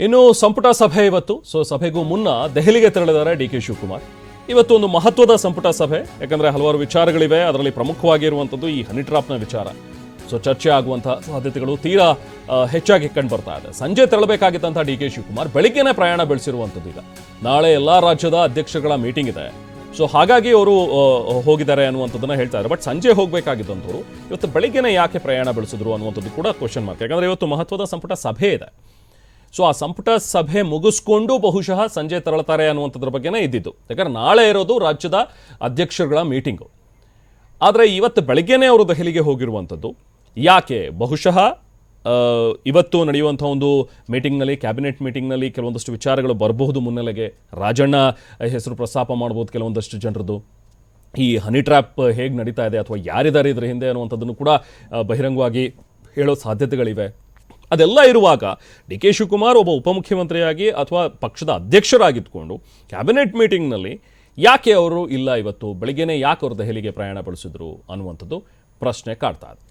ಇನ್ನು ಸಂಪುಟ ಸಭೆ ಇವತ್ತು. ಸಭೆಗೂ ಮುನ್ನ ದೆಹಲಿಗೆ ತೆರಳಿದ್ದಾರೆ ಡಿ ಕೆ ಶಿವಕುಮಾರ್. ಇವತ್ತು ಒಂದು ಮಹತ್ವದ ಸಂಪುಟ ಸಭೆ, ಯಾಕಂದ್ರೆ ಹಲವಾರು ವಿಚಾರಗಳಿವೆ. ಅದರಲ್ಲಿ ಪ್ರಮುಖವಾಗಿರುವಂಥದ್ದು ಈ ಹನಿ ಟ್ರಾಪ್ನ ವಿಚಾರ. ಚರ್ಚೆ ಆಗುವಂತಹ ಸಾಧ್ಯತೆಗಳು ತೀರಾ ಹೆಚ್ಚಾಗಿ ಕಂಡು ಬರ್ತಾ ಇದೆ. ಸಂಜೆ ತೆರಳಬೇಕಾಗಿದ್ದಂಥ ಡಿ ಕೆ ಶಿವಕುಮಾರ್ ಬೆಳಿಗ್ಗೆನೇ ಪ್ರಯಾಣ ಬೆಳೆಸಿರುವಂಥದ್ದು. ಈಗ ನಾಳೆ ಎಲ್ಲ ರಾಜ್ಯದ ಅಧ್ಯಕ್ಷಗಳ ಮೀಟಿಂಗ್ ಇದೆ. ಹಾಗಾಗಿ ಅವರು ಹೋಗಿದ್ದಾರೆ ಅನ್ನುವಂಥದ್ದನ್ನ ಹೇಳ್ತಾ ಇದ್ದಾರೆ. ಬಟ್ ಸಂಜೆ ಹೋಗಬೇಕಾಗಿದ್ದಂಥವ್ರು ಇವತ್ತು ಬೆಳಿಗ್ಗೆನೇ ಯಾಕೆ ಪ್ರಯಾಣ ಬೆಳೆಸಿದ್ರು ಅನ್ನುವಂಥದ್ದು ಕೂಡ ಕ್ವಶನ್ ಮಾರ್ಕ್. ಯಾಕಂದ್ರೆ ಇವತ್ತು ಮಹತ್ವದ ಸಂಪುಟ ಸಭೆ ಇದೆ. ಆ ಸಂಪುಟ ಸಭೆ ಮುಗಿಸ್ಕೊಂಡು ಬಹುಶಃ ಸಂಜೆ ತೆರಳುತ್ತಾರೆ ಅನ್ನುವಂಥದ್ರ ಬಗ್ಗೆನೇ ಇದ್ದಿದ್ದು. ಯಾಕಂದ್ರೆ ನಾಳೆ ಇರೋದು ರಾಜ್ಯದ ಅಧ್ಯಕ್ಷರುಗಳ ಮೀಟಿಂಗು. ಆದರೆ ಇವತ್ತು ಬೆಳಗ್ಗೆನೇ ಅವರು ದೆಹಲಿಗೆ ಹೋಗಿರುವಂಥದ್ದು ಯಾಕೆ? ಬಹುಶಃ ಇವತ್ತು ನಡೆಯುವಂಥ ಒಂದು ಮೀಟಿಂಗ್ನಲ್ಲಿ, ಕ್ಯಾಬಿನೆಟ್ ಮೀಟಿಂಗ್ನಲ್ಲಿ ಕೆಲವೊಂದಷ್ಟು ವಿಚಾರಗಳು ಬರಬಹುದು. ಮುನ್ನೆಲೆಗೆ ರಾಜಣ್ಣ ಹೆಸರು ಪ್ರಸ್ತಾಪ ಮಾಡ್ಬೋದು ಕೆಲವೊಂದಷ್ಟು ಜನರದ್ದು. ಈ ಹನಿ ಟ್ರ್ಯಾಪ್ ಹೇಗೆ ನಡೀತಾ ಇದೆ ಅಥವಾ ಯಾರಿದ್ದಾರೆ ಇದರ ಹಿಂದೆ ಅನ್ನುವಂಥದ್ದನ್ನು ಕೂಡ ಬಹಿರಂಗವಾಗಿ ಹೇಳೋ ಸಾಧ್ಯತೆಗಳಿವೆ. ಅದೆಲ್ಲ ಇರುವಾಗ ಡಿ ಕೆ ಶಿವಕುಮಾರ್ ಒಬ್ಬ ಉಪಮುಖ್ಯಮಂತ್ರಿಯಾಗಿ ಅಥವಾ ಪಕ್ಷದ ಅಧ್ಯಕ್ಷರಾಗಿದ್ದುಕೊಂಡು ಕ್ಯಾಬಿನೆಟ್ ಮೀಟಿಂಗ್ನಲ್ಲಿ ಯಾಕೆ ಅವರು ಇಲ್ಲ, ಇವತ್ತು ಬೆಳಿಗ್ಗೆನೇ ಯಾಕೆ ಅವರು ದೆಹಲಿಗೆ ಪ್ರಯಾಣ ಬೆಳೆಸಿದ್ರು ಅನ್ನುವಂಥದ್ದು ಪ್ರಶ್ನೆ ಕಾಡ್ತಾ ಇದೆ.